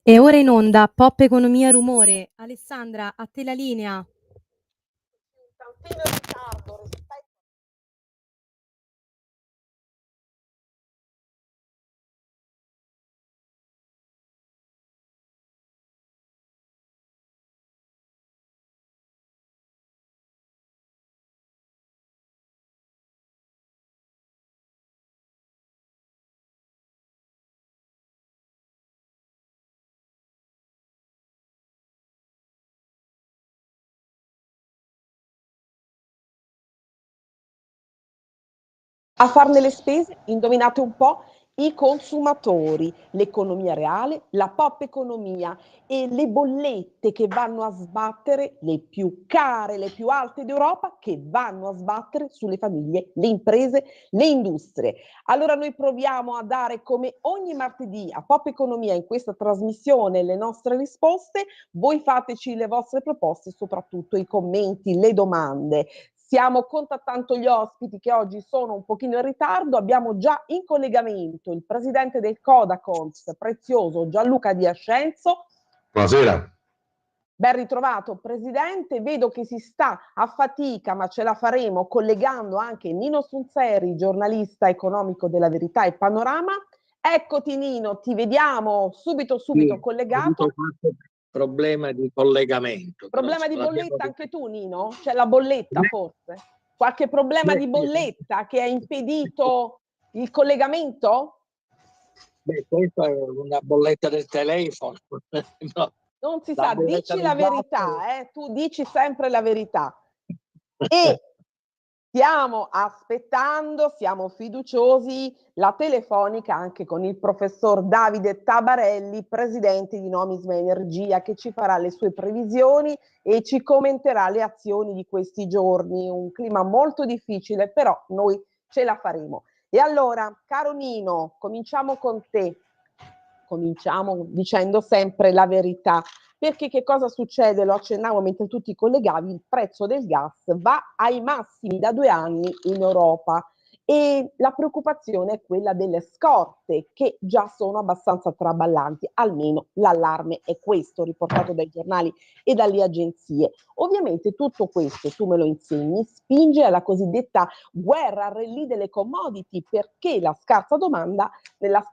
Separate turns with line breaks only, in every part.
E ora in onda Pop Economia Rumore. Alessandra, a te la linea.
Un tantino in ritardo rispetto. A farne le spese, indovinate un po', i consumatori, l'economia reale, la pop economia e le bollette che vanno a sbattere, le più care, le più alte d'Europa, che vanno a sbattere sulle famiglie, le imprese, le industrie. Allora noi proviamo a dare come ogni martedì a Pop Economia in questa trasmissione le nostre risposte, voi fateci le vostre proposte, soprattutto i commenti, le domande. Stiamo contattando gli ospiti che oggi sono un pochino in ritardo, abbiamo già in collegamento il presidente del Codacons, prezioso Gianluca Di Ascenzo.
Buonasera.
Ben ritrovato Presidente, vedo che si sta a fatica, ma ce la faremo, collegando anche Nino Sunzeri, giornalista economico della Verità e Panorama. Eccoti Nino, ti vediamo subito
Sì,
collegato.
ho avuto qualche problema di collegamento.
Problema di bolletta anche tu Nino? C'è la bolletta forse? Qualche problema di bolletta che ha impedito il collegamento?
Beh, questa è una bolletta del telefono. No,
Non si
la
sa,
bolletta
dici la
del gas.
verità, tu dici sempre la verità. E stiamo aspettando, siamo fiduciosi, la telefonica anche con il professor Davide Tabarelli, presidente di Nomisma Energia, che ci farà le sue previsioni e ci commenterà le azioni di questi giorni. Un clima molto difficile, però noi ce la faremo. E allora, caro Nino, cominciamo con te. Cominciamo dicendo sempre la verità. Perché che cosa succede? Lo accennavo mentre tu ti collegavi, il prezzo del gas va ai massimi da 2 anni in Europa e la preoccupazione è quella delle scorte che già sono abbastanza traballanti, almeno l'allarme è questo riportato dai giornali e dalle agenzie. Ovviamente tutto questo, tu me lo insegni, spinge alla cosiddetta guerra a rallye delle commodity perché la scarsa domanda, la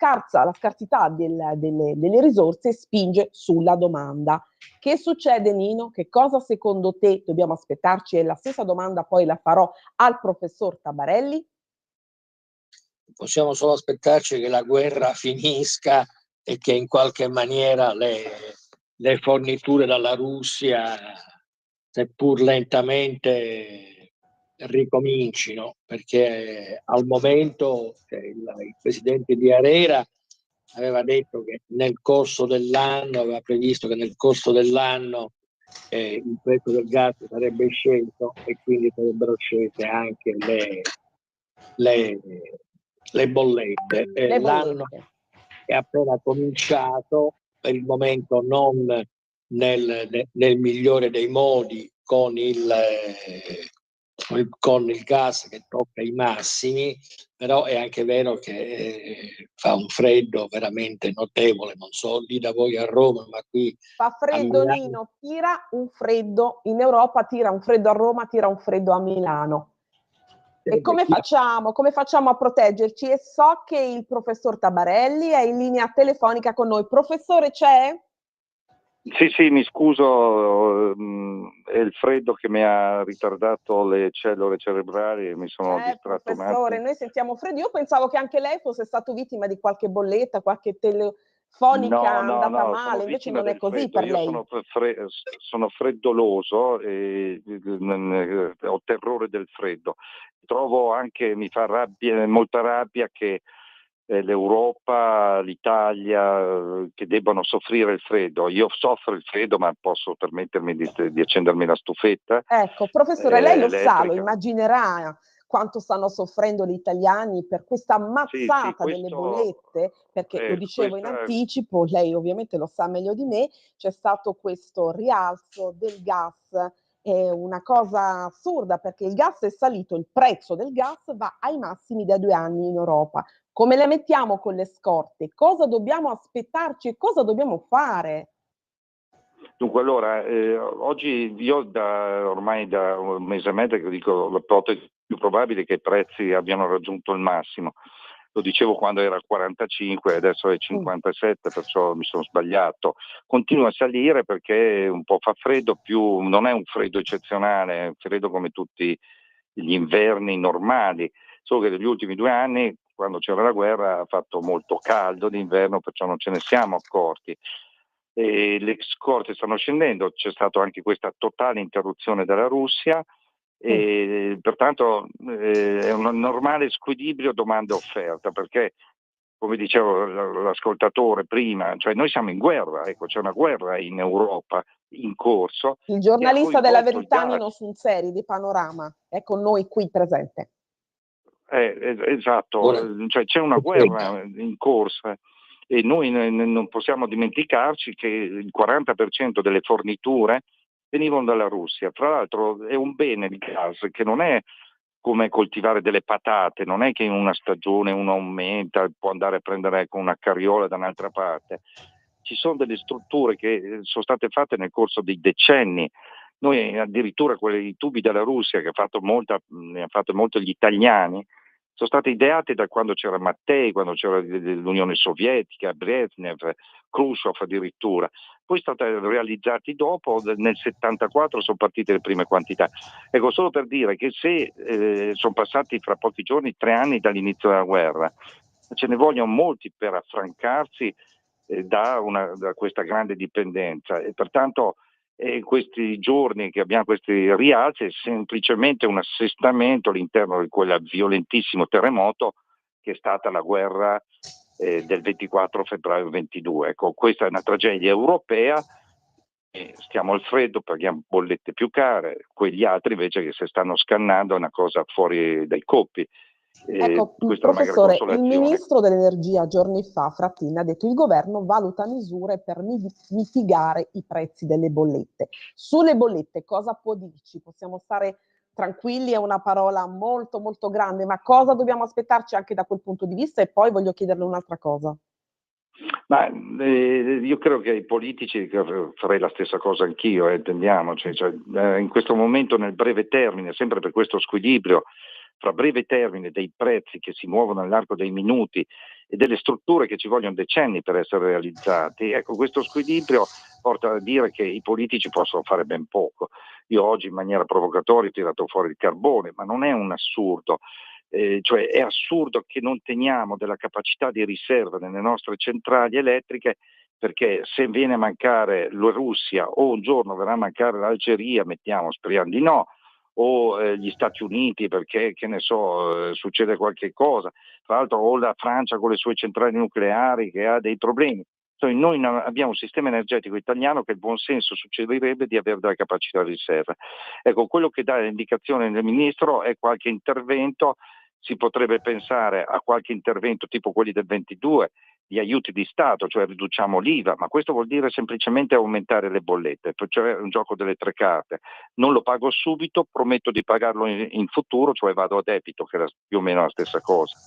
scarsità delle risorse spinge sulla domanda. Che succede Nino? Che cosa secondo te dobbiamo aspettarci? E la stessa domanda poi la farò al professor Tabarelli.
Possiamo solo aspettarci che la guerra finisca e che in qualche maniera le forniture dalla Russia, seppur lentamente, ricomincino, perché al momento il presidente di Arera aveva detto che nel corso dell'anno, aveva previsto che nel corso dell'anno il prezzo del gas sarebbe sceso e quindi sarebbero scese anche le bollette. L'anno è appena cominciato, per il momento non nel migliore dei modi, con il gas che tocca i massimi, però è anche vero che fa un freddo veramente notevole, non so lì da voi a Roma, ma qui
fa freddo Nino, tira un freddo in Europa, tira un freddo a Roma, tira un freddo a Milano. E come facciamo? Come facciamo a proteggerci? E so che il professor Tabarelli è in linea telefonica con noi. Professore, c'è?
Sì, mi scuso, è il freddo che mi ha ritardato le cellule cerebrali e mi sono distratto un attimo.
Professore, noi sentiamo freddo. Io pensavo che anche lei fosse stato vittima di qualche bolletta, qualche telefonica andata male, invece non è così
freddo.
per lei.
Io sono freddoloso e ho terrore del freddo. Trovo anche, mi fa molta rabbia che l'Europa, l'Italia, che debbano soffrire il freddo. Io soffro il freddo, ma posso permettermi di accendermi la stufetta.
Ecco, professore, lei lo sa, lo
elettrica.
immaginerà quanto stanno soffrendo gli italiani per questa mazzata delle bollette, perché lo dicevo in anticipo, lei ovviamente lo sa meglio di me, c'è stato questo rialzo del gas, è una cosa assurda perché il gas è salito, il prezzo del gas va ai massimi da 2 anni in Europa. Come le mettiamo con le scorte? Cosa dobbiamo aspettarci e cosa dobbiamo fare?
Dunque, allora, oggi io ormai da un mese e mezzo che dico l'ipotesi più probabile è che i prezzi abbiano raggiunto il massimo. Lo dicevo quando era 45, adesso è 57, perciò mi sono sbagliato. Continua a salire perché un po' fa freddo, non è un freddo eccezionale, è un freddo come tutti gli inverni normali, solo che negli ultimi 2 anni, quando c'era la guerra, ha fatto molto caldo d'inverno, perciò non ce ne siamo accorti. E le scorte stanno scendendo, c'è stata anche questa totale interruzione dalla Russia e pertanto è un normale squilibrio domanda-offerta, perché come dicevo l'ascoltatore prima, cioè noi siamo in guerra, ecco, c'è una guerra in Europa in corso.
Il giornalista della
coinvolto
Verità Nino Sunseri di Panorama è con noi qui presente.
Esatto,
Ora,
cioè c'è una guerra in corsa e noi non possiamo dimenticarci che il 40% delle forniture venivano dalla Russia. Tra l'altro è un bene il gas che non è come coltivare delle patate, non è che in una stagione uno aumenta e può andare a prendere con una carriola da un'altra parte. Ci sono delle strutture che sono state fatte nel corso dei decenni. Noi addirittura quelli tubi della Russia che ne ha fatto molto gli italiani, sono state ideate da quando c'era Mattei, quando c'era l'Unione Sovietica, Brezhnev, Khrushchev addirittura. Poi sono stati realizzati dopo, nel 74 sono partite le prime quantità. Ecco, solo per dire che se sono passati fra pochi giorni 3 anni dall'inizio della guerra, ce ne vogliono molti per affrancarsi da questa grande dipendenza e pertanto questi giorni che abbiamo questi rialzi è semplicemente un assestamento all'interno di quel violentissimo terremoto che è stata la guerra del 24 febbraio 22. Ecco, questa è una tragedia europea, stiamo al freddo, paghiamo bollette più care, quegli altri invece che si stanno scannando è una cosa fuori dai coppi.
Ecco,
Questa è una magra
professore, il
consolazione.
ministro dell'Energia giorni fa, Frattini, ha detto che il governo valuta misure per mitigare i prezzi delle bollette. Sulle bollette cosa può dirci? Possiamo stare tranquilli, è una parola molto molto grande, ma cosa dobbiamo aspettarci anche da quel punto di vista? E poi voglio chiederle un'altra cosa.
Ma io credo che ai politici farei la stessa cosa anch'io, intendiamoci, in questo momento nel breve termine, sempre per questo squilibrio fra breve termine dei prezzi che si muovono nell'arco dei minuti e delle strutture che ci vogliono decenni per essere realizzati, ecco, questo squilibrio porta a dire che i politici possono fare ben poco. Io oggi in maniera provocatoria ho tirato fuori il carbone, ma non è un assurdo. Cioè è assurdo che non teniamo della capacità di riserva nelle nostre centrali elettriche, perché se viene a mancare la Russia o un giorno verrà a mancare l'Algeria, speriamo di no, o gli Stati Uniti perché, che ne so, succede qualche cosa, tra l'altro o la Francia con le sue centrali nucleari che ha dei problemi. Cioè, noi abbiamo un sistema energetico italiano che il buon senso suggerirebbe di avere della capacità di riserva. Ecco, quello che dà l'indicazione del Ministro è qualche intervento, si potrebbe pensare a qualche intervento tipo quelli del 22, di aiuti di Stato, cioè riduciamo l'IVA, ma questo vuol dire semplicemente aumentare le bollette, cioè è un gioco delle 3 carte. Non lo pago subito, prometto di pagarlo in futuro, cioè vado a debito, che è più o meno la stessa cosa.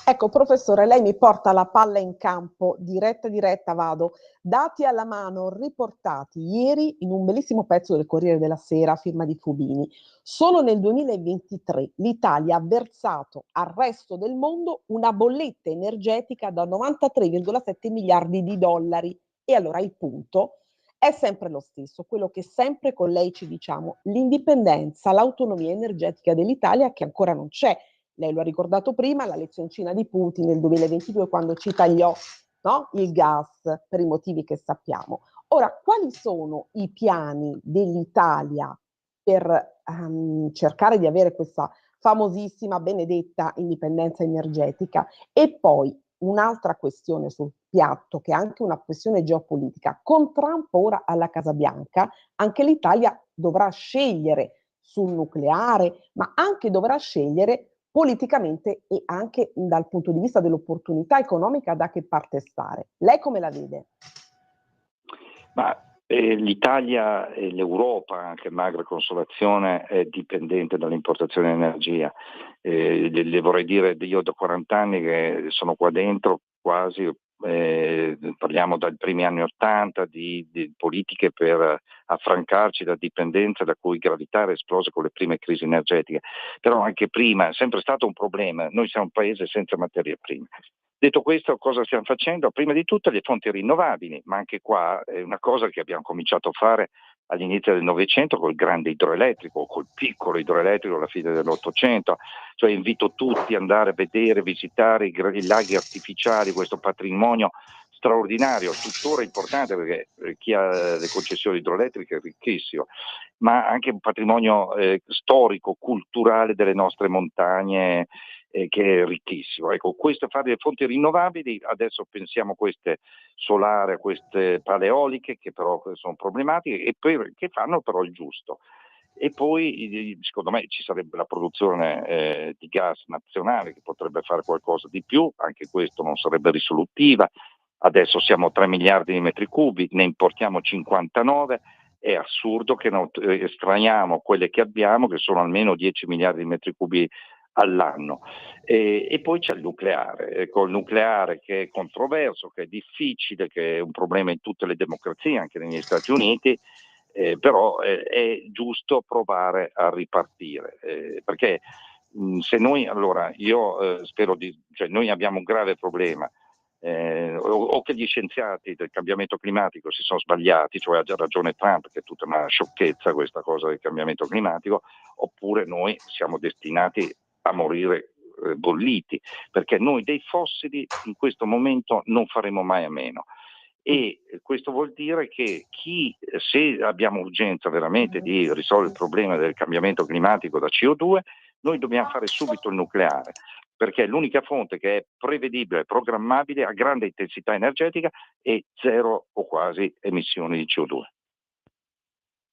Ecco, professore, lei mi porta la palla in campo, diretta vado. Dati alla mano riportati ieri in un bellissimo pezzo del Corriere della Sera, firma di Fubini. Solo nel 2023 l'Italia ha versato al resto del mondo una bolletta energetica da 93,7 miliardi di dollari. E allora il punto è sempre lo stesso, quello che sempre con lei ci diciamo, l'indipendenza, l'autonomia energetica dell'Italia che ancora non c'è. Lei lo ha ricordato prima, la lezioncina di Putin nel 2022 quando ci tagliò, no, il gas per i motivi che sappiamo. Ora, quali sono i piani dell'Italia per cercare di avere questa famosissima, benedetta indipendenza energetica? E poi un'altra questione sul piatto, che è anche una questione geopolitica. Con Trump ora alla Casa Bianca, anche l'Italia dovrà scegliere sul nucleare, ma anche dovrà scegliere politicamente e anche dal punto di vista dell'opportunità economica da che parte stare. Lei come la vede?
Ma l'Italia e l'Europa, anche magra consolazione, è dipendente dall'importazione di energia. le vorrei dire, io da 40 anni che sono qua dentro quasi, parliamo dai primi anni 80 di politiche per affrancarci da dipendenza da cui gravità era esplosa con le prime crisi energetiche, però anche prima è sempre stato un problema, noi siamo un paese senza materie prime. Detto questo, cosa stiamo facendo? Prima di tutto le fonti rinnovabili, ma anche qua è una cosa che abbiamo cominciato a fare all'inizio del Novecento col grande idroelettrico, col piccolo idroelettrico alla fine dell'Ottocento, cioè invito tutti ad andare a vedere, visitare i laghi artificiali, questo patrimonio straordinario, tuttora importante perché chi ha le concessioni idroelettriche è ricchissimo, ma anche un patrimonio storico, culturale delle nostre montagne che è ricchissimo. Ecco, questo fare le fonti rinnovabili, adesso pensiamo a queste solari, a queste paleoliche che però sono problematiche e poi che fanno però il giusto. E poi secondo me ci sarebbe la produzione di gas nazionale che potrebbe fare qualcosa di più, anche questo non sarebbe risolutiva. Adesso siamo a 3 miliardi di metri cubi, ne importiamo 59, è assurdo che non estraiamo quelle che abbiamo, che sono almeno 10 miliardi di metri cubi all'anno. E poi c'è il nucleare, col nucleare che è controverso, che è difficile, che è un problema in tutte le democrazie, anche negli Stati Uniti, però è giusto provare a ripartire, perché se noi, allora io spero cioè noi abbiamo un grave problema, o che gli scienziati del cambiamento climatico si sono sbagliati, cioè ha già ragione Trump che è tutta una sciocchezza questa cosa del cambiamento climatico, oppure noi siamo destinati a morire bolliti, perché noi dei fossili in questo momento non faremo mai a meno. E questo vuol dire che se abbiamo urgenza veramente di risolvere il problema del cambiamento climatico da CO2, noi dobbiamo fare subito il nucleare, perché è l'unica fonte che è prevedibile, programmabile, a grande intensità energetica e zero o quasi emissioni di CO2.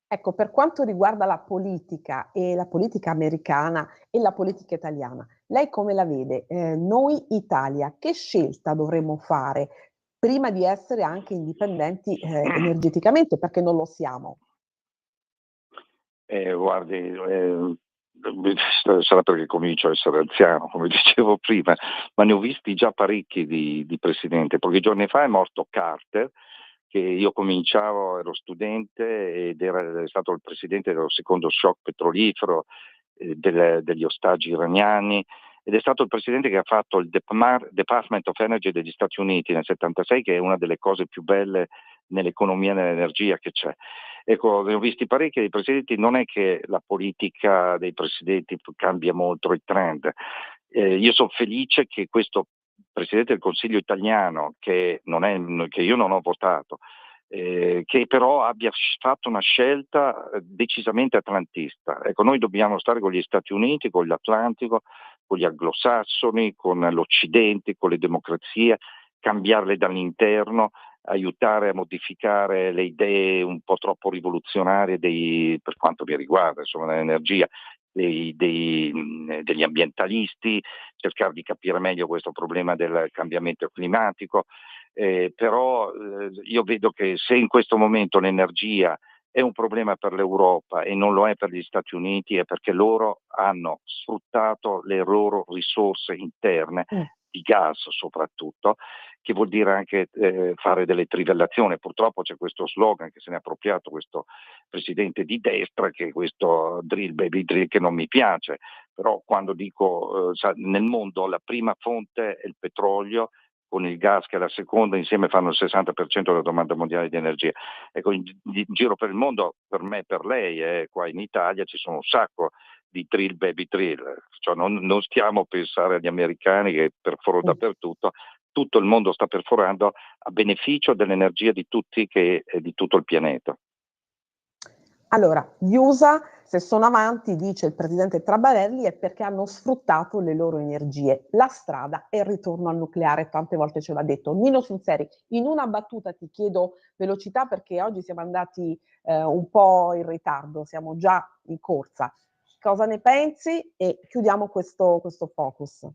Ecco, per quanto riguarda la politica e la politica americana e la politica italiana, lei come la vede? Noi Italia, che scelta dovremmo fare prima di essere anche indipendenti energeticamente, perché non lo siamo?
Guardi, sarà perché comincio a essere anziano, come dicevo prima, ma ne ho visti già parecchi di presidente. Pochi giorni fa è morto Carter, che io cominciavo, ero studente ed è stato il presidente dello secondo shock petrolifero, degli ostaggi iraniani, ed è stato il presidente che ha fatto il Department of Energy degli Stati Uniti nel 76, che è una delle cose più belle nell'economia e nell'energia che c'è. Ecco, ne ho visti parecchi dei presidenti, non è che la politica dei presidenti cambia molto il trend. Io sono felice che questo Presidente del Consiglio italiano, che io non ho votato, che però abbia fatto una scelta decisamente atlantista. Ecco, noi dobbiamo stare con gli Stati Uniti, con l'Atlantico, con gli anglosassoni, con l'Occidente, con le democrazie, cambiarle dall'interno, aiutare a modificare le idee un po' troppo rivoluzionarie per quanto mi riguarda, insomma, dell'energia, degli ambientalisti, cercare di capire meglio questo problema del cambiamento climatico, però io vedo che se in questo momento l'energia è un problema per l'Europa e non lo è per gli Stati Uniti, è perché loro hanno sfruttato le loro risorse interne, di gas soprattutto, che vuol dire anche fare delle trivellazioni. Purtroppo c'è questo slogan che se ne è appropriato questo presidente di destra, che è questo drill baby drill, che non mi piace, però quando dico nel mondo la prima fonte è il petrolio, con il gas che è la seconda, insieme fanno il 60% della domanda mondiale di energia. Ecco, in giro per il mondo, per me e per lei, qua in Italia ci sono un sacco di drill baby drill, cioè non stiamo a pensare agli americani che perforano dappertutto, tutto il mondo sta perforando a beneficio dell'energia di tutti e di tutto il pianeta.
Allora, gli USA, se sono avanti, dice il presidente Trabarelli, è perché hanno sfruttato le loro energie. La strada è il ritorno al nucleare, tante volte ce l'ha detto. Nino Sinceri, in una battuta ti chiedo velocità perché oggi siamo andati un po' in ritardo, siamo già in corsa. Cosa ne pensi? E chiudiamo questo focus.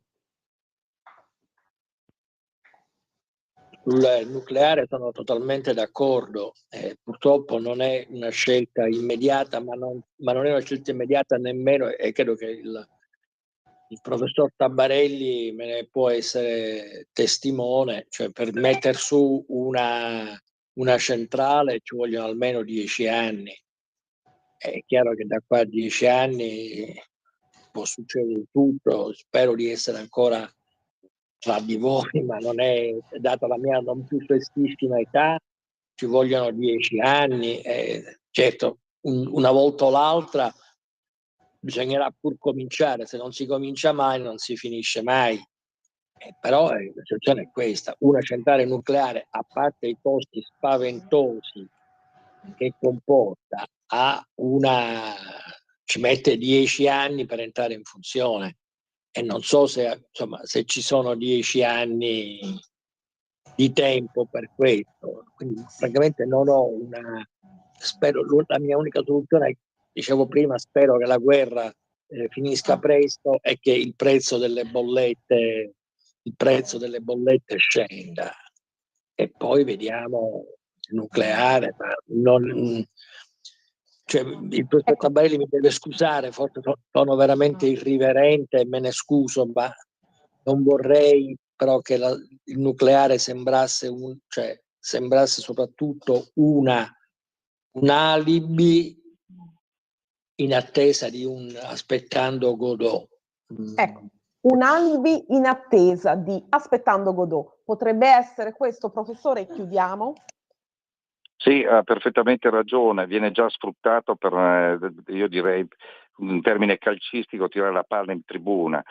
Sul nucleare sono totalmente d'accordo, purtroppo non è una scelta immediata, ma non è una scelta immediata nemmeno, e credo che il professor Tabarelli me ne può essere testimone, cioè per mettere su una centrale ci vogliono almeno 10 anni. È chiaro che da qua a 10 anni può succedere tutto, spero di essere ancora tra di voi, ma non è, data la mia non più prestissima età, ci vogliono 10 anni, certo una volta o l'altra bisognerà pur cominciare, se non si comincia mai non si finisce mai. Però la situazione è questa, una centrale nucleare, a parte i costi spaventosi che comporta, ci mette 10 anni per entrare in funzione, e non so se ci sono 10 anni di tempo per questo. Quindi francamente non ho la mia unica soluzione, dicevo prima, spero che la guerra finisca presto e che il prezzo delle bollette scenda, e poi vediamo il nucleare, ma cioè, il professor Tabarelli mi deve scusare, forse sono veramente irriverente e me ne scuso, ma non vorrei però che il nucleare sembrasse soprattutto un alibi in attesa di aspettando Godot.
Ecco, un alibi in attesa di aspettando Godot. Potrebbe essere questo, professore, chiudiamo?
Sì, ha perfettamente ragione, viene già sfruttato io direi, in termine calcistico, tirare la palla in tribuna.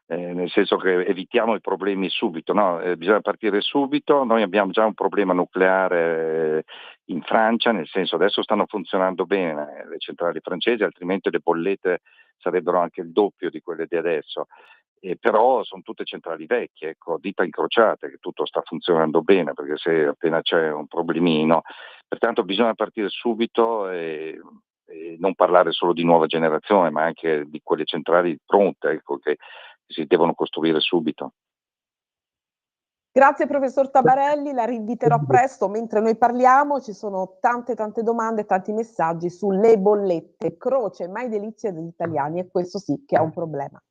Nel senso che evitiamo i problemi subito, no? Bisogna partire subito. Noi abbiamo già un problema nucleare in Francia, nel senso adesso stanno funzionando bene le centrali francesi, altrimenti le bollette sarebbero anche il doppio di quelle di adesso. Però sono tutte centrali vecchie, ecco, dita incrociate che tutto sta funzionando bene, perché se appena c'è un problemino, pertanto bisogna partire subito e non parlare solo di nuova generazione, ma anche di quelle centrali pronte, ecco, che si devono costruire subito.
Grazie professor Tabarelli, la rinviterò presto. Mentre noi parliamo ci sono tante domande, tanti messaggi sulle bollette, croce mai delizia degli italiani, e questo sì che è un problema.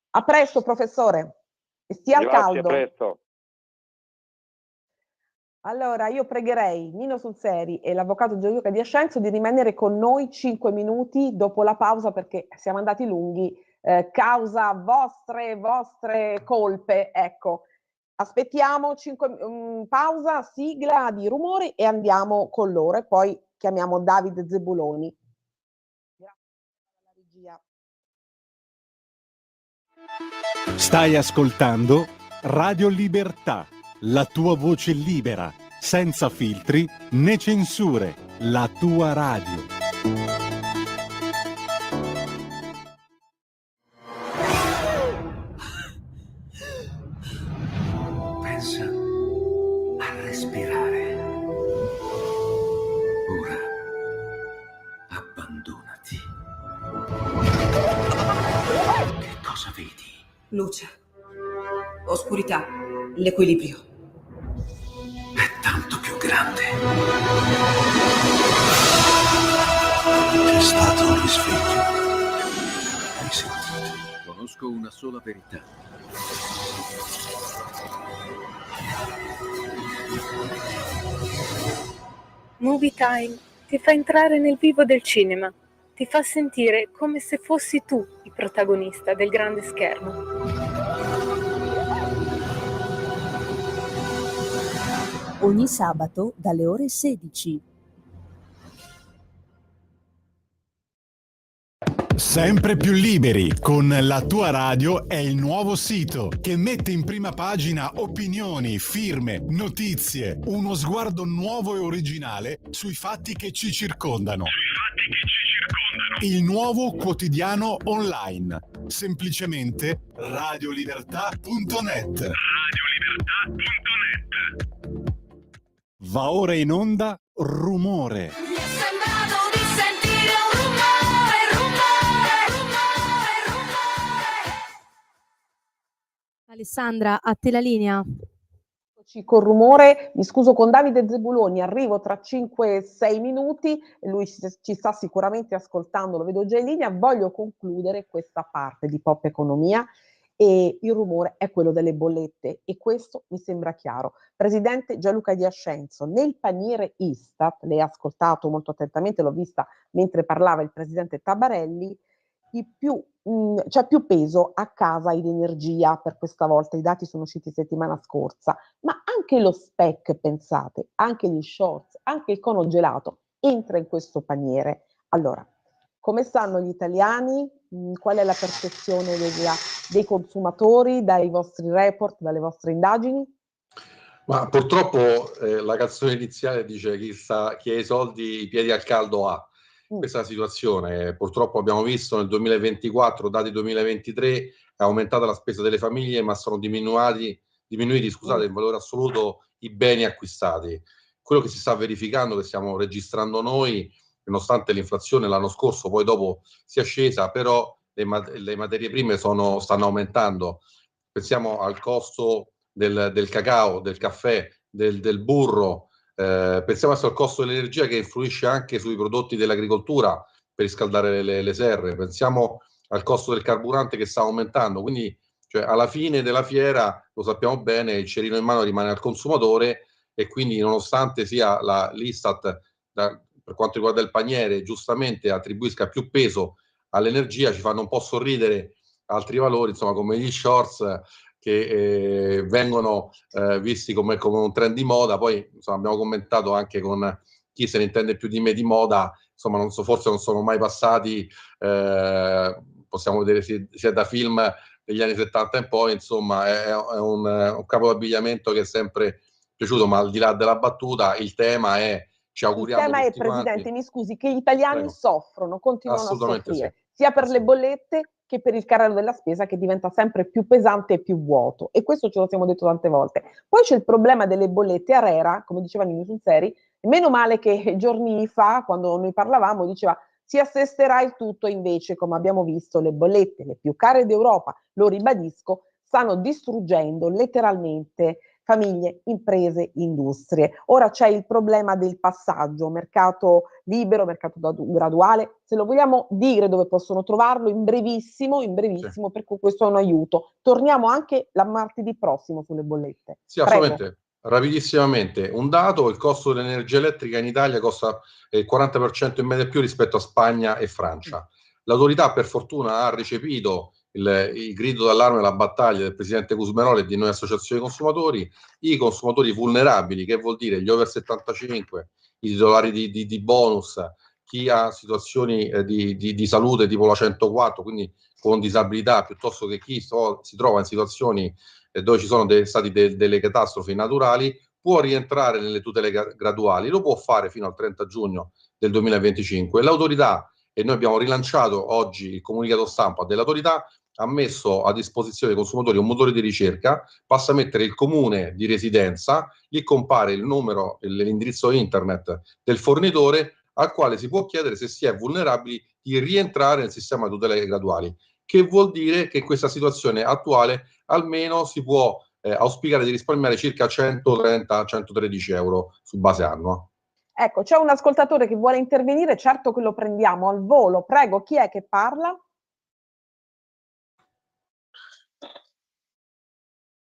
A presto professore, e stia al caldo.
Grazie, a presto.
Allora io pregherei Nino Sulseri e l'avvocato Gianluca Di Ascenzo di rimanere con noi 5 minuti dopo la pausa, perché siamo andati lunghi, causa vostre colpe, ecco. Aspettiamo pausa, sigla di rumori e andiamo con loro, e poi chiamiamo Davide Zebuloni. Grazie alla regia.
Stai ascoltando Radio Libertà, la tua voce libera, senza filtri né censure, la tua radio.
Pensa a respirare. Ora abbandonati. Che cosa vedi?
Luce, oscurità, l'equilibrio.
È tanto più grande. C'è stato un risveglio. Hai sentito?
Conosco una sola verità.
Movie Time ti fa entrare nel vivo del cinema, ti fa sentire come se fossi tu il protagonista del grande schermo.
Ogni sabato dalle ore 16.
Sempre più liberi con La tua radio è il nuovo sito che mette in prima pagina opinioni, firme, notizie, uno sguardo nuovo e originale sui fatti che ci circondano. Il nuovo quotidiano online. Semplicemente radiolibertà.net. Va ora in onda Rumore.
Alessandra, a te la linea.
col rumore, mi scuso con Davide Zebuloni, arrivo tra 5-6 minuti, lui ci sta sicuramente ascoltando, lo vedo già in linea, voglio concludere questa parte di Pop Economia e il rumore è quello delle bollette e questo mi sembra chiaro. Presidente Gianluca Di Ascenzo, nel paniere Istat, lei ha ascoltato molto attentamente, l'ho vista mentre parlava il presidente Tabarelli, c'è più peso a casa ed energia per questa volta, i dati sono usciti settimana scorsa, ma anche lo SPEC, pensate, anche gli shorts, anche il cono gelato entra in questo paniere. Allora, come stanno gli italiani? Qual è la percezione dei consumatori, dai vostri report, dalle vostre indagini?
Ma purtroppo la canzone iniziale dice chi ha i soldi, i piedi al caldo ha. Questa è la situazione. Purtroppo abbiamo visto nel 2024, dati 2023, è aumentata la spesa delle famiglie, ma sono diminuiti in valore assoluto i beni acquistati. Quello che si sta verificando, che stiamo registrando noi, nonostante l'inflazione l'anno scorso poi dopo sia scesa, però le materie prime stanno aumentando. Pensiamo al costo del cacao, del caffè, del burro, pensiamo adesso al costo dell'energia che influisce anche sui prodotti dell'agricoltura per riscaldare le serre, pensiamo al costo del carburante che sta aumentando, quindi cioè, alla fine della fiera, lo sappiamo bene, il cerino in mano rimane al consumatore e quindi nonostante sia l'Istat per quanto riguarda il paniere giustamente attribuisca più peso all'energia, ci fanno un po' sorridere altri valori, insomma come gli shorts che vengono visti come un trend di moda. Poi insomma, abbiamo commentato anche con chi se ne intende più di me di moda, insomma forse non sono mai passati, possiamo vedere sia da film degli anni 70 in poi, insomma è un capo d'abbigliamento che è sempre piaciuto, ma al di là della battuta il tema è, ci auguriamo
il tema è,
tutti
Presidente,
quanti,
mi scusi, che gli italiani soffrono, continuano a soffrire, sia per le bollette che per il carrello della spesa che diventa sempre più pesante e più vuoto. E questo ce lo siamo detto tante volte. Poi c'è il problema delle bollette. ARERA, come diceva Nino Sulzeri, meno male che giorni fa, quando noi parlavamo, diceva si assesterà il tutto, invece, come abbiamo visto, le bollette, le più care d'Europa, lo ribadisco, stanno distruggendo letteralmente famiglie, imprese, industrie. Ora c'è il problema del passaggio, mercato libero, mercato graduale, se lo vogliamo dire dove possono trovarlo, in brevissimo, sì, per cui questo è un aiuto. Torniamo anche la martedì prossimo sulle bollette.
Sì, assolutamente. Rapidissimamente, un dato: il costo dell'energia elettrica in Italia costa il 40% in media più rispetto a Spagna e Francia. L'autorità per fortuna ha recepito il grido d'allarme e la battaglia del presidente Cusmeroli e di noi associazioni consumatori. I consumatori vulnerabili, che vuol dire gli over 75, i titolari di bonus, chi ha situazioni di salute tipo la 104, quindi con disabilità, piuttosto che chi si trova in situazioni dove ci sono stati delle catastrofi naturali, può rientrare nelle tutele graduali. Lo può fare fino al 30 giugno del 2025. L'autorità, e noi abbiamo rilanciato oggi il comunicato stampa dell'autorità, ha messo a disposizione dei consumatori un motore di ricerca, basta mettere il comune di residenza, lì compare il numero, l'indirizzo internet del fornitore al quale si può chiedere se si è vulnerabili di rientrare nel sistema di tutele graduali, che vuol dire che in questa situazione attuale almeno si può auspicare di risparmiare circa 130-113 euro su base annua.
Ecco, c'è un ascoltatore che vuole intervenire, certo che lo prendiamo al volo. Prego, chi è che parla?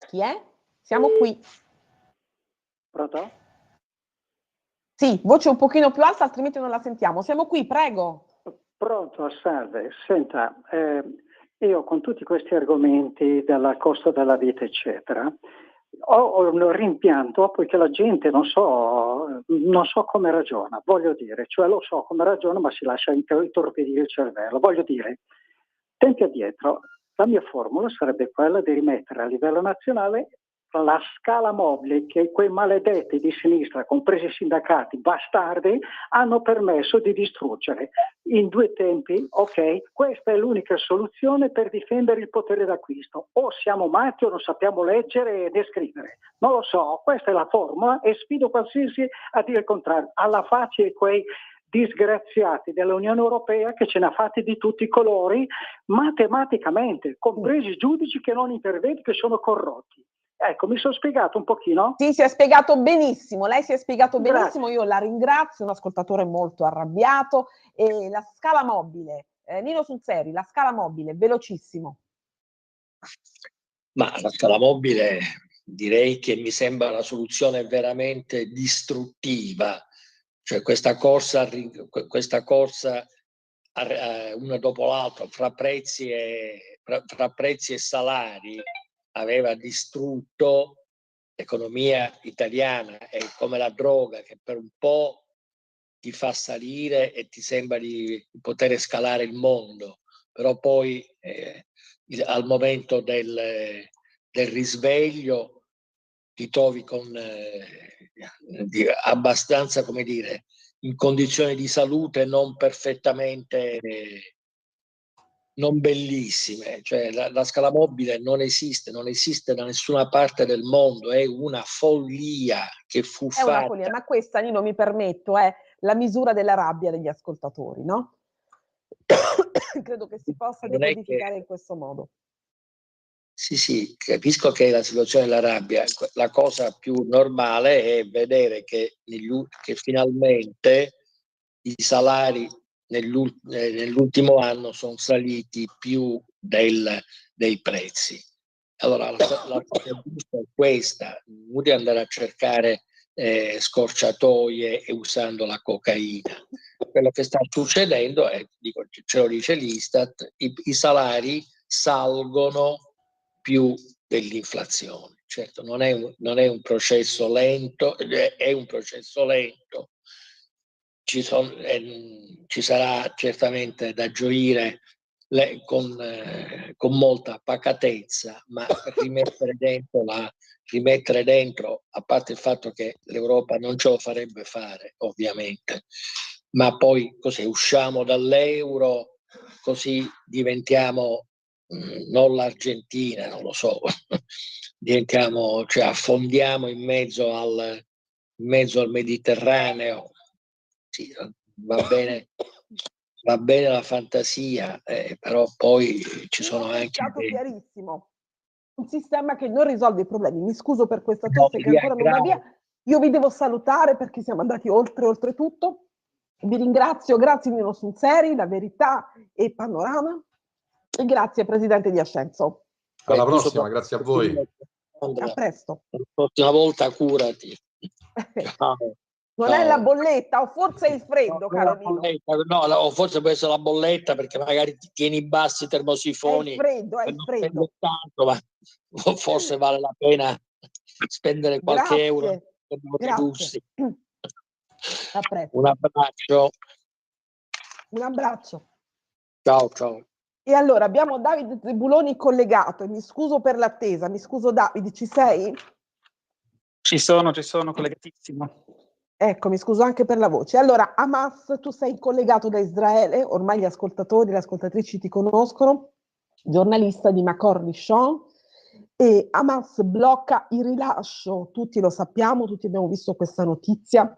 Chi è? Siamo qui.
Pronto?
Sì, voce un pochino più alta, altrimenti non la sentiamo. Siamo qui, prego.
Pronto, salve. Senta, io con tutti questi argomenti del costo della vita, eccetera, ho un rimpianto poiché la gente non so come ragiona, voglio dire, cioè lo so come ragiona, ma si lascia intorpidire il cervello. Voglio dire, tempi addietro, la mia formula sarebbe quella di rimettere a livello nazionale la scala mobile che quei maledetti di sinistra, compresi i sindacati bastardi, hanno permesso di distruggere in 2 tempi. Ok, questa è l'unica soluzione per difendere il potere d'acquisto. O siamo matti o non sappiamo leggere e descrivere, non lo so, questa è la formula e sfido qualsiasi a dire il contrario, alla faccia di quei disgraziati dell'Unione Europea che ce ne ha fatti di tutti i colori matematicamente, compresi i giudici che non intervengono, che sono corrotti. Ecco, mi sono spiegato un pochino?
Sì, si è spiegato benissimo, lei si è spiegato
Grazie.
benissimo, io la ringrazio, un ascoltatore molto arrabbiato. E la scala mobile, Nino Sulzeri, la scala mobile, velocissimo.
Ma la scala mobile direi che mi sembra una soluzione veramente distruttiva, cioè questa corsa una dopo l'altra fra prezzi e salari aveva distrutto l'economia italiana. È come la droga che per un po' ti fa salire e ti sembra di poter scalare il mondo, però poi al momento del risveglio ti trovi con abbastanza, come dire, in condizioni di salute non perfettamente, non bellissime. Cioè la scala mobile non esiste da nessuna parte del mondo, è una follia che fu
È una
fatta.
follia, ma questa, Nino, mi permetto, è la misura della rabbia degli ascoltatori, no? Credo che si possa
Non è
decodificare
che-
in questo modo.
Sì, capisco che la situazione della rabbia, la cosa più normale è vedere che finalmente i salari nell'ultimo anno sono saliti più dei prezzi. Allora la cosa giusta è questa, non di andare a cercare scorciatoie e usando la cocaina. Quello che sta succedendo è, ce lo dice l'Istat, i salari salgono più dell'inflazione. Certo, non è un processo lento, è un processo lento. Ci sarà certamente da gioire con molta pacatezza, ma rimettere dentro, a parte il fatto che l'Europa non ce lo farebbe fare, ovviamente, ma poi così usciamo dall'euro, così diventiamo non l'Argentina, non lo so, cioè affondiamo in mezzo al Mediterraneo. Sì, va bene la fantasia, però poi ci sono anche
chiarissimo. Un sistema che non risolve i problemi. Mi scuso per questa
No,
tosse che ancora non va via. Io vi devo salutare perché siamo andati oltretutto. Vi ringrazio, grazie Nino Sulzeri, La Verità e Panorama. E grazie Presidente di Ascenso.
Alla prossima, grazie a voi.
A presto.
La prossima volta curati. Ciao.
Non è la bolletta, o forse è il freddo, caro Nino.
No, o forse può essere la bolletta perché magari ti tieni bassi i termosifoni.
È il freddo.
Tanto, ma forse vale la pena spendere qualche euro per dei russi.
A presto.
Un abbraccio.
Un abbraccio.
Ciao.
E allora abbiamo Davide Zebuloni collegato, e mi scuso per l'attesa. Mi scuso Davide, ci sei?
Ci sono collegatissimo.
Ecco, mi scuso anche per la voce. Allora, Hamas, tu sei collegato da Israele, ormai gli ascoltatori e le ascoltatrici ti conoscono, giornalista di Makor Rishon, e Hamas blocca il rilascio, tutti lo sappiamo, tutti abbiamo visto questa notizia,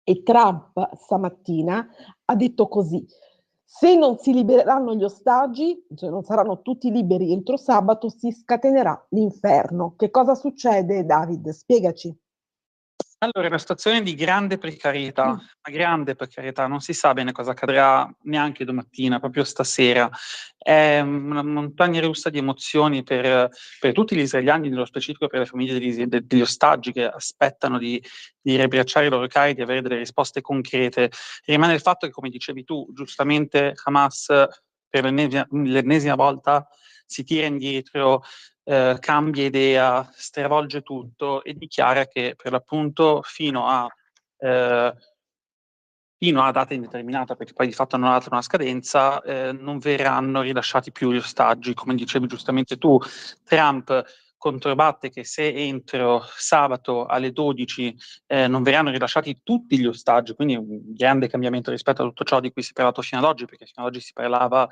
e Trump stamattina ha detto così: se non si libereranno gli ostaggi, cioè non saranno tutti liberi entro sabato, si scatenerà l'inferno. Che cosa succede, David? Spiegaci.
Allora, è una situazione di grande precarietà, una grande precarietà, non si sa bene cosa accadrà neanche domattina, proprio stasera. È una montagna russa di emozioni per tutti gli israeliani, nello specifico per le famiglie degli ostaggi che aspettano di riabbracciare i loro cari, di avere delle risposte concrete. Rimane il fatto che, come dicevi tu, giustamente Hamas per l'ennesima volta si tira indietro, cambia idea, stravolge tutto e dichiara che per l'appunto fino a data indeterminata, perché poi di fatto non ha dato una scadenza, non verranno rilasciati più gli ostaggi. Come dicevi giustamente tu, Trump controbatte che se entro sabato alle 12 non verranno rilasciati tutti gli ostaggi, quindi un grande cambiamento rispetto a tutto ciò di cui si è parlato fino ad oggi, perché fino ad oggi si parlava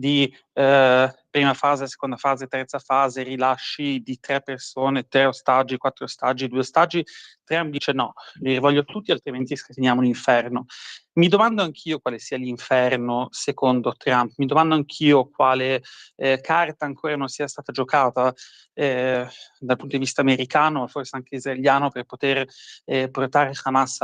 di prima fase, seconda fase, terza fase, rilasci di 3 persone, 3 ostaggi, 4 ostaggi, 2 ostaggi. Trump dice no, li voglio tutti, altrimenti scateniamo l'inferno. Mi domando anch'io quale sia l'inferno secondo Trump, mi domando anch'io quale carta ancora non sia stata giocata dal punto di vista americano, forse anche israeliano, per poter portare Hamas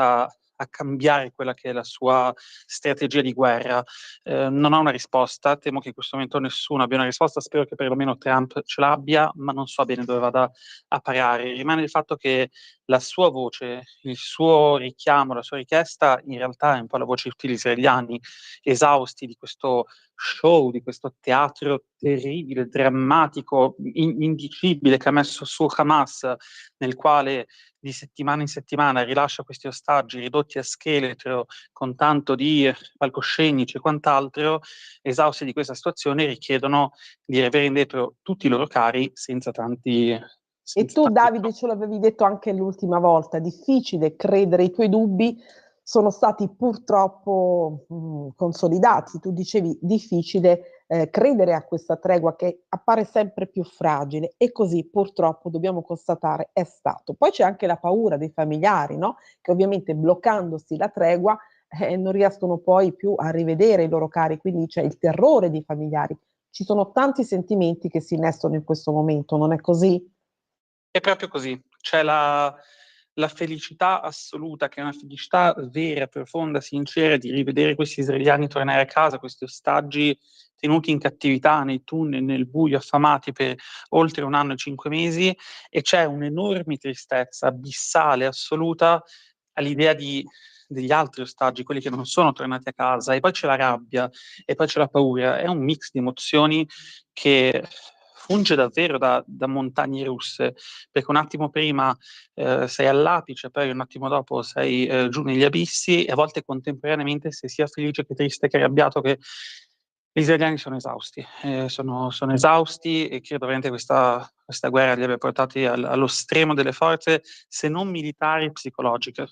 a cambiare quella che è la sua strategia di guerra. Non ho una risposta, temo che in questo momento nessuno abbia una risposta, spero che perlomeno Trump ce l'abbia, ma non so bene dove vada a parare. Rimane il fatto che la sua voce, il suo richiamo, la sua richiesta in realtà è un po' la voce di tutti gli israeliani esausti di questo show, di questo teatro terribile, drammatico, indicibile che ha messo su Hamas, nel quale di settimana in settimana rilascia questi ostaggi ridotti a scheletro con tanto di palcoscenici e quant'altro. Esausti di questa situazione richiedono di avere indietro tutti i loro cari senza tanti...
E tu, Davide, ce l'avevi detto anche l'ultima volta, è difficile credere, i tuoi dubbi sono stati purtroppo consolidati. Tu dicevi difficile credere a questa tregua che appare sempre più fragile, e così purtroppo dobbiamo constatare è stato. Poi c'è anche la paura dei familiari, no? Che ovviamente bloccandosi la tregua non riescono poi più a rivedere i loro cari, quindi c'è il terrore dei familiari. Ci sono tanti sentimenti che si innestano in questo momento, non è così?
È proprio così, c'è la felicità assoluta, che è una felicità vera, profonda, sincera, di rivedere questi israeliani tornare a casa, questi ostaggi tenuti in cattività nei tunnel, nel buio, affamati per oltre 1 anno e 5 mesi, e c'è un'enorme tristezza abissale, assoluta, all'idea degli altri ostaggi, quelli che non sono tornati a casa, e poi c'è la rabbia, e poi c'è la paura. È un mix di emozioni che funge davvero da montagne russe, perché un attimo prima sei all'apice, poi un attimo dopo sei giù negli abissi, e a volte contemporaneamente sei sia felice che triste che arrabbiato, che gli israeliani sono esausti, sono esausti, e credo veramente questa guerra li abbia portati allo stremo delle forze, se non militari, psicologiche.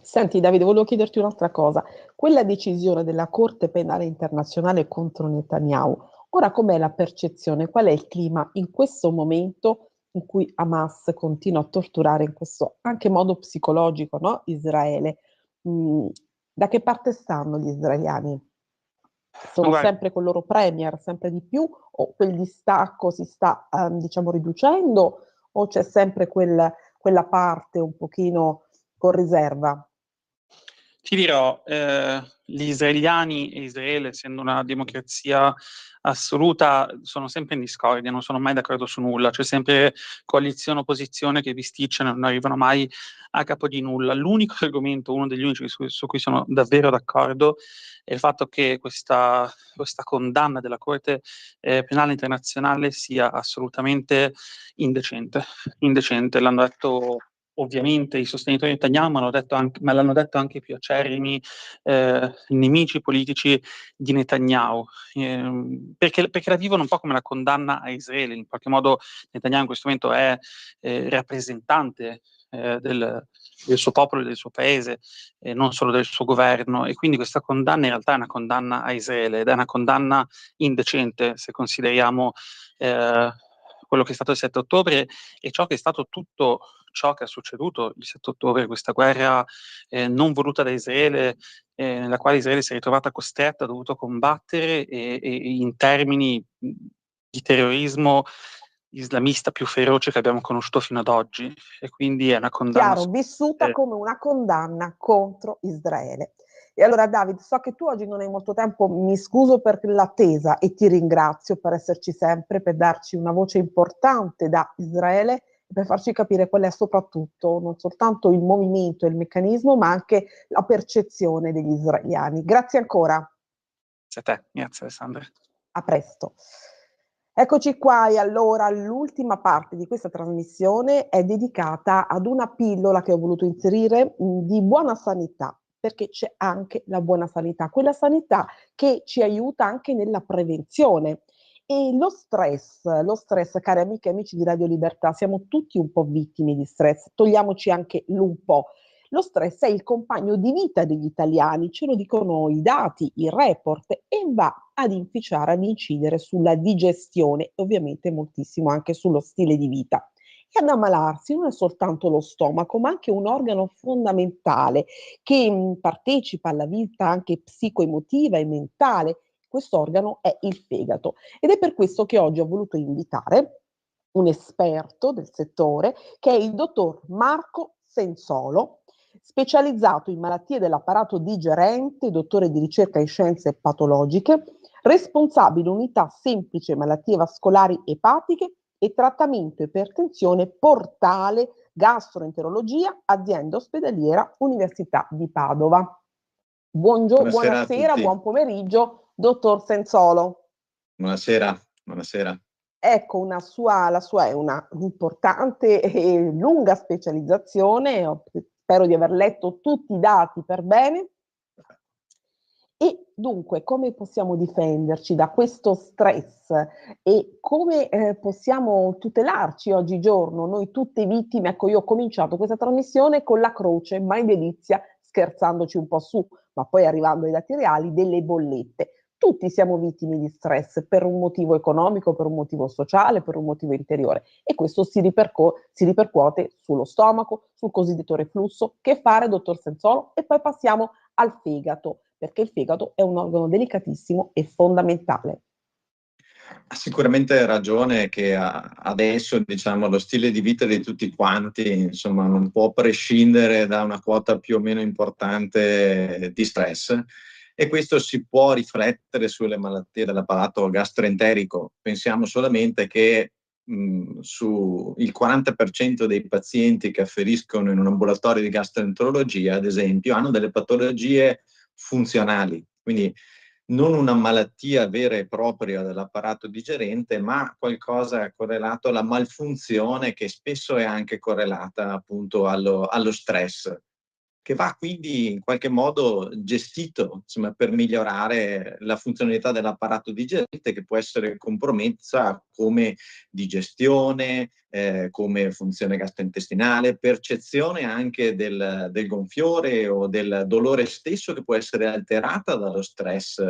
Senti, Davide, volevo chiederti un'altra cosa. Quella decisione della Corte Penale Internazionale contro Netanyahu, ora com'è la percezione? Qual è il clima in questo momento in cui Hamas continua a torturare in questo anche modo psicologico, no? Israele? Da che parte stanno gli israeliani? Sono
Guarda,
sempre col loro premier, sempre di più, o quel distacco si sta, diciamo, riducendo, o c'è sempre quella parte un pochino con riserva?
ti dirò, gli israeliani e Israele, essendo una democrazia assoluta, sono sempre in discordia, non sono mai d'accordo su nulla, c'è sempre coalizione opposizione che bisticciano, non arrivano mai a capo di nulla. L'unico argomento, uno degli unici su cui sono davvero d'accordo, è il fatto che questa condanna della Corte Penale Internazionale sia assolutamente indecente. Indecente, l'hanno detto ovviamente i sostenitori di Netanyahu, ma l'hanno detto anche i più acerrimi nemici politici di Netanyahu, perché la vivono un po' come una condanna a Israele. In qualche modo Netanyahu in questo momento è rappresentante del suo popolo e del suo paese, non solo del suo governo, e quindi questa condanna in realtà è una condanna a Israele, ed è una condanna indecente se consideriamo quello che è stato il 7 ottobre e ciò che è stato tutto ciò che è succeduto il 7 ottobre, questa guerra non voluta da Israele, nella quale Israele si è ritrovata costretta, ha dovuto combattere, e in termini di terrorismo islamista più feroce che abbiamo conosciuto fino ad oggi, e quindi è una condanna.
Chiaro, vissuta come una condanna contro Israele. E allora, David, so che tu oggi non hai molto tempo, mi scuso per l'attesa e ti ringrazio per esserci sempre, per darci una voce importante da Israele, per farci capire qual è soprattutto non soltanto il movimento e il meccanismo, ma anche la percezione degli israeliani. Grazie ancora.
Grazie a te, grazie Alessandra.
A presto. Eccoci qua, e allora l'ultima parte di questa trasmissione è dedicata ad una pillola che ho voluto inserire di buona sanità, perché c'è anche la buona sanità, quella sanità che ci aiuta anche nella prevenzione. E lo stress, cari amiche e amici di Radio Libertà, siamo tutti un po' vittime di stress, togliamoci anche l'un po'. Lo stress è il compagno di vita degli italiani, ce lo dicono i dati, i report, e va ad inficiare, ad incidere sulla digestione e ovviamente moltissimo anche sullo stile di vita. E ad ammalarsi non è soltanto lo stomaco, ma anche un organo fondamentale che partecipa alla vita anche psicoemotiva e mentale. Questo organo è il fegato ed è per questo che oggi ho voluto invitare un esperto del settore che è il dottor Marco Sensolo, specializzato in malattie dell'apparato digerente, dottore di ricerca in scienze patologiche, responsabile unità semplice malattie vascolari epatiche e trattamento ipertensione portale gastroenterologia, azienda ospedaliera Università di Padova. Buonasera, buon pomeriggio, dottor Sensolo.
Buonasera, buonasera.
Ecco, la sua è una importante e lunga specializzazione, spero di aver letto tutti i dati per bene. E dunque, come possiamo difenderci da questo stress e come possiamo tutelarci oggigiorno, noi tutte vittime? Ecco, io ho cominciato questa trasmissione con la croce, mai delizia, scherzandoci un po' su, ma poi arrivando ai dati reali, delle bollette. Tutti siamo vittime di stress per un motivo economico, per un motivo sociale, per un motivo interiore e questo si ripercuote sullo stomaco, sul cosiddetto reflusso. Che fare, dottor Sensolo? E poi passiamo al fegato, perché il fegato è un organo delicatissimo e fondamentale.
Ha sicuramente ragione che adesso, diciamo, lo stile di vita di tutti quanti, insomma, non può prescindere da una quota più o meno importante di stress. E questo si può riflettere sulle malattie dell'apparato gastroenterico. Pensiamo solamente che su il 40% dei pazienti che afferiscono in un ambulatorio di gastroenterologia, ad esempio, hanno delle patologie funzionali, quindi non una malattia vera e propria dell'apparato digerente, ma qualcosa correlato alla malfunzione che spesso è anche correlata appunto allo stress, che va quindi in qualche modo gestito, insomma, per migliorare la funzionalità dell'apparato digerente, che può essere compromessa come digestione, come funzione gastrointestinale, percezione anche del gonfiore o del dolore stesso, che può essere alterata dallo stress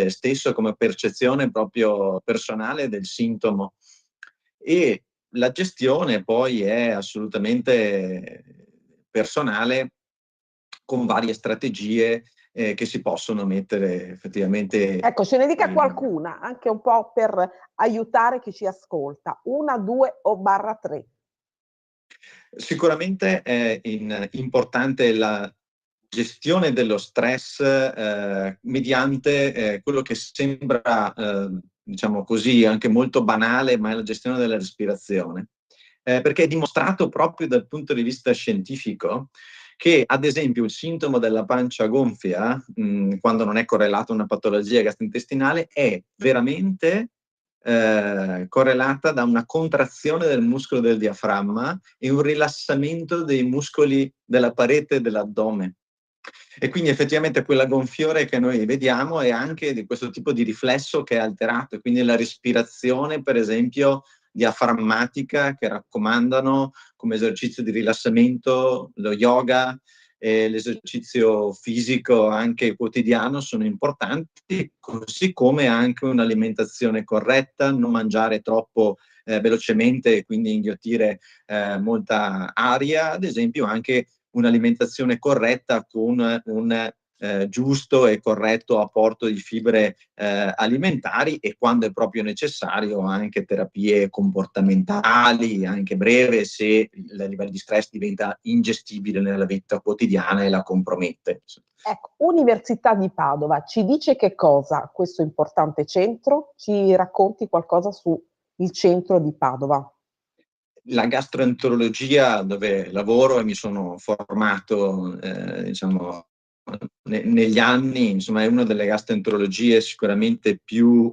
stesso, come percezione proprio personale del sintomo. E la gestione poi è assolutamente personale, con varie strategie che si possono mettere effettivamente.
Ecco, ce ne dica qualcuna, anche un po' per aiutare chi ci ascolta. 1, 2 o /3.
Sicuramente è importante la gestione dello stress mediante quello che sembra, diciamo così, anche molto banale, ma è la gestione della respirazione. Perché è dimostrato proprio dal punto di vista scientifico che, ad esempio, il sintomo della pancia gonfia, quando non è correlato a una patologia gastrointestinale, è veramente correlata da una contrazione del muscolo del diaframma e un rilassamento dei muscoli della parete dell'addome. E quindi effettivamente quella gonfiore che noi vediamo è anche di questo tipo di riflesso che è alterato, e quindi la respirazione, per esempio, diaframmatica, che raccomandano come esercizio di rilassamento lo yoga e l'esercizio fisico anche quotidiano sono importanti, così come anche un'alimentazione corretta, non mangiare troppo velocemente e quindi inghiottire molta aria, ad esempio anche un'alimentazione corretta con un giusto e corretto apporto di fibre alimentari, e quando è proprio necessario anche terapie comportamentali, anche breve, se il livello di stress diventa ingestibile nella vita quotidiana e la compromette.
Ecco, Università di Padova ci dice che cosa questo importante centro? Ci racconti qualcosa sul centro di Padova?
La gastroenterologia, dove lavoro e mi sono formato, diciamo, negli anni, insomma, è una delle gastroenterologie sicuramente più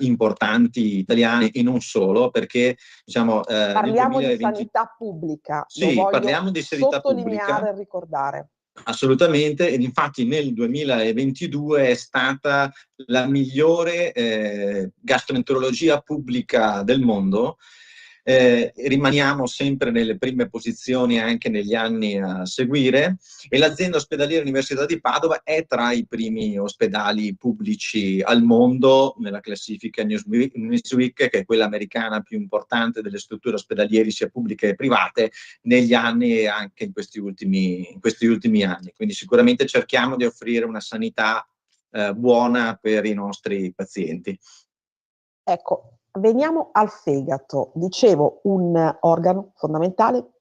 importanti italiane, e non solo, perché diciamo
parliamo
nel 2020...
di sanità pubblica.
Sì, parliamo di sanità pubblica.
E ricordare.
Assolutamente, ed infatti nel 2022 è stata la migliore gastroenterologia pubblica del mondo, rimaniamo sempre nelle prime posizioni anche negli anni a seguire, e l'azienda ospedaliera Università di Padova è tra i primi ospedali pubblici al mondo nella classifica Newsweek, che è quella americana più importante delle strutture ospedaliere sia pubbliche che private negli anni e anche in questi ultimi anni. Quindi sicuramente cerchiamo di offrire una sanità buona per i nostri pazienti.
Ecco, veniamo al fegato. Dicevo, un organo fondamentale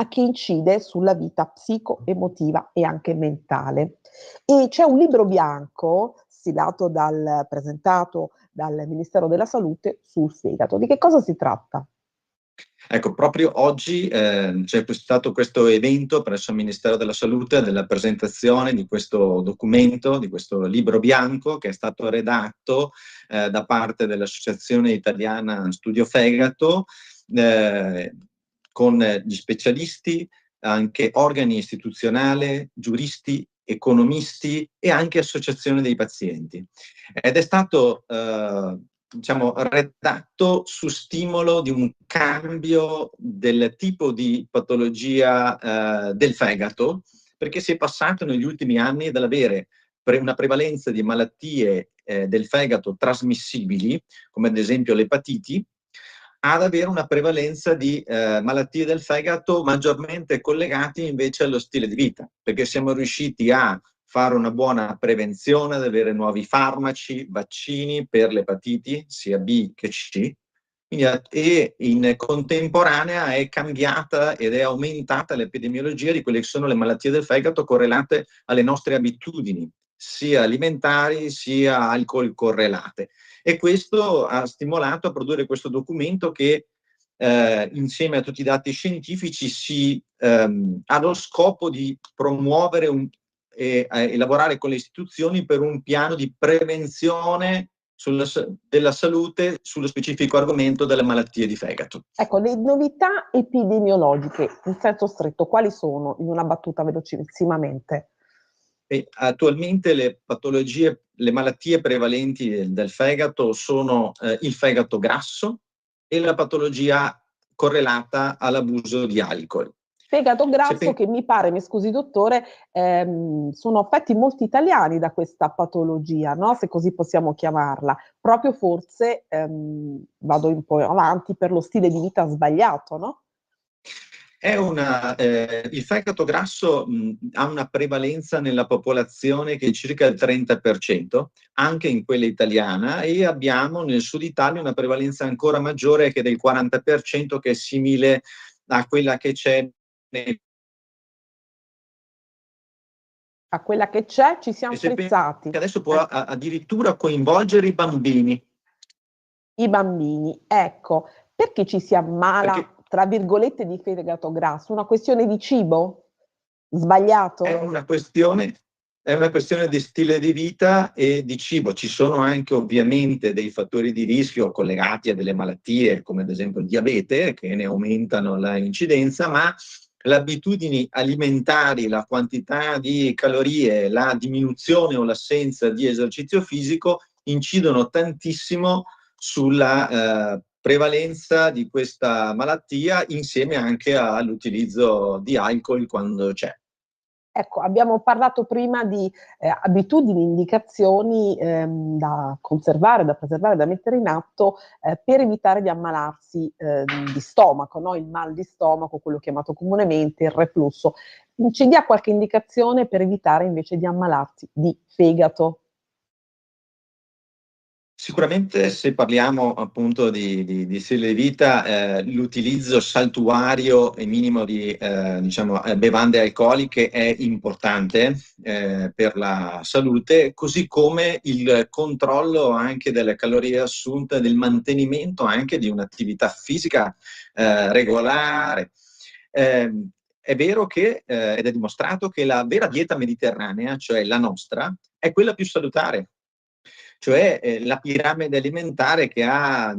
che incide sulla vita psico-emotiva e anche mentale. E c'è un libro bianco presentato dal Ministero della Salute sul fegato. Di che cosa si tratta?
Ecco, proprio oggi c'è stato questo evento presso il Ministero della Salute della presentazione di questo documento, di questo libro bianco che è stato redatto da parte dell'Associazione Italiana Studio Fegato con gli specialisti, anche organi istituzionali, giuristi, economisti e anche associazione dei pazienti. Ed è stato redatto su stimolo di un cambio del tipo di patologia del fegato, perché si è passato negli ultimi anni dall'avere una prevalenza di malattie del fegato trasmissibili, come ad esempio l'epatiti, ad avere una prevalenza di malattie del fegato maggiormente collegate invece allo stile di vita, perché siamo riusciti a fare una buona prevenzione, ad avere nuovi farmaci, vaccini per l'epatiti, sia B che C, e in contemporanea è cambiata ed è aumentata l'epidemiologia di quelle che sono le malattie del fegato correlate alle nostre abitudini, sia alimentari sia alcol correlate. E questo ha stimolato a produrre questo documento che insieme a tutti i dati scientifici ha lo scopo di promuovere e lavorare con le istituzioni per un piano di prevenzione della salute sullo specifico argomento delle malattie di fegato.
Ecco, le novità epidemiologiche, in senso stretto, quali sono? In una battuta velocissimamente.
Attualmente le malattie prevalenti del fegato sono il fegato grasso e la patologia correlata all'abuso di alcol.
Fegato grasso che mi pare, mi scusi dottore, sono affetti molti italiani da questa patologia, no? Se così possiamo chiamarla, proprio forse, vado un po' avanti, per lo stile di vita sbagliato, no?
Il fegato grasso ha una prevalenza nella popolazione che è circa il 30%, anche in quella italiana, e abbiamo nel sud Italia una prevalenza ancora maggiore che è del 40%, che è simile a quella che c'è
a quella che c'è, ci siamo frizzati.
Adesso può addirittura coinvolgere i bambini.
I bambini, ecco. Perché ci si ammala, tra virgolette, di fegato grasso? Una questione di cibo? Sbagliato?
È una questione di stile di vita e di cibo. Ci sono anche ovviamente dei fattori di rischio collegati a delle malattie, come ad esempio il diabete, che ne aumentano la incidenza, ma le abitudini alimentari, la quantità di calorie, la diminuzione o l'assenza di esercizio fisico incidono tantissimo sulla prevalenza di questa malattia, insieme anche all'utilizzo di alcol quando c'è.
Ecco, abbiamo parlato prima di abitudini, indicazioni da conservare, da preservare, da mettere in atto per evitare di ammalarsi di stomaco, no? Il mal di stomaco, quello chiamato comunemente il reflusso. Ci dia qualche indicazione per evitare invece di ammalarsi di fegato?
Sicuramente, se parliamo appunto di stile di vita, l'utilizzo saltuario e minimo di bevande alcoliche è importante per la salute, così come il controllo anche delle calorie assunte, del mantenimento anche di un'attività fisica regolare. È vero che, ed è dimostrato che la vera dieta mediterranea, cioè la nostra, è quella più salutare. Cioè la piramide alimentare che ha,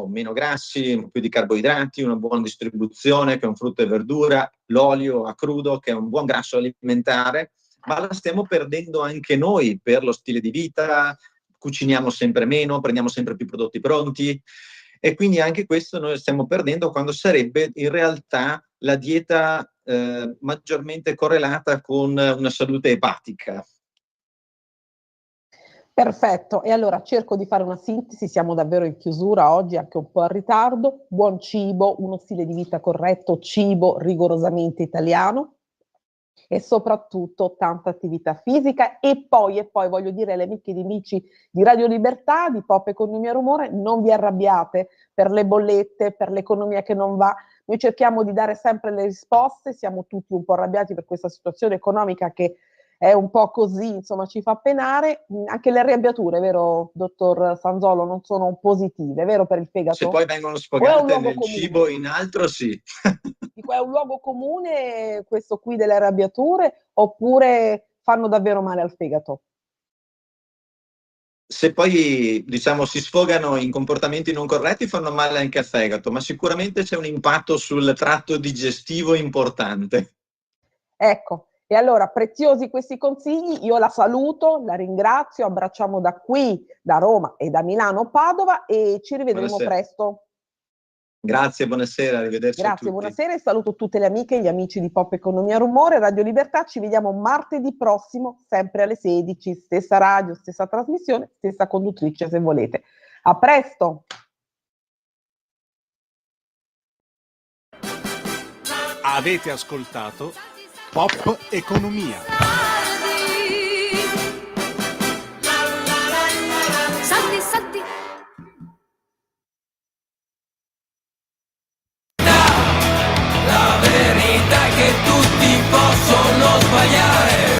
meno grassi, più di carboidrati, una buona distribuzione, che è un frutto e verdura, l'olio a crudo, che è un buon grasso alimentare, ma la stiamo perdendo anche noi per lo stile di vita, cuciniamo sempre meno, prendiamo sempre più prodotti pronti, e quindi anche questo noi stiamo perdendo, quando sarebbe in realtà la dieta maggiormente correlata con una salute epatica.
Perfetto, e allora cerco di fare una sintesi, siamo davvero in chiusura oggi, anche un po' in ritardo. Buon cibo, uno stile di vita corretto, cibo rigorosamente italiano e soprattutto tanta attività fisica e poi voglio dire alle amiche ed amici di Radio Libertà, di Pop Economia Rumore, non vi arrabbiate per le bollette, per l'economia che non va. Noi cerchiamo di dare sempre le risposte, siamo tutti un po' arrabbiati per questa situazione economica che è un po' così, insomma, ci fa penare. Anche le arrabbiature, vero, dottor Sanzolo, non sono positive, vero, per il fegato?
Se poi vengono sfogate nel cibo, in altro, sì.
Dico, è un luogo comune questo qui delle arrabbiature oppure fanno davvero male al fegato?
Se poi, diciamo, si sfogano in comportamenti non corretti, fanno male anche al fegato, ma sicuramente c'è un impatto sul tratto digestivo importante.
Ecco, e allora preziosi questi consigli, io la saluto, la ringrazio, abbracciamo da qui, da Roma e da Milano, Padova e ci rivedremo presto.
Grazie, buonasera, arrivederci a tutti.
Grazie, buonasera e saluto tutte le amiche e gli amici di Pop Economia Rumore, Radio Libertà, ci vediamo martedì prossimo, sempre alle 16, stessa radio, stessa trasmissione, stessa conduttrice se volete. A presto!
Avete ascoltato Pop Economia.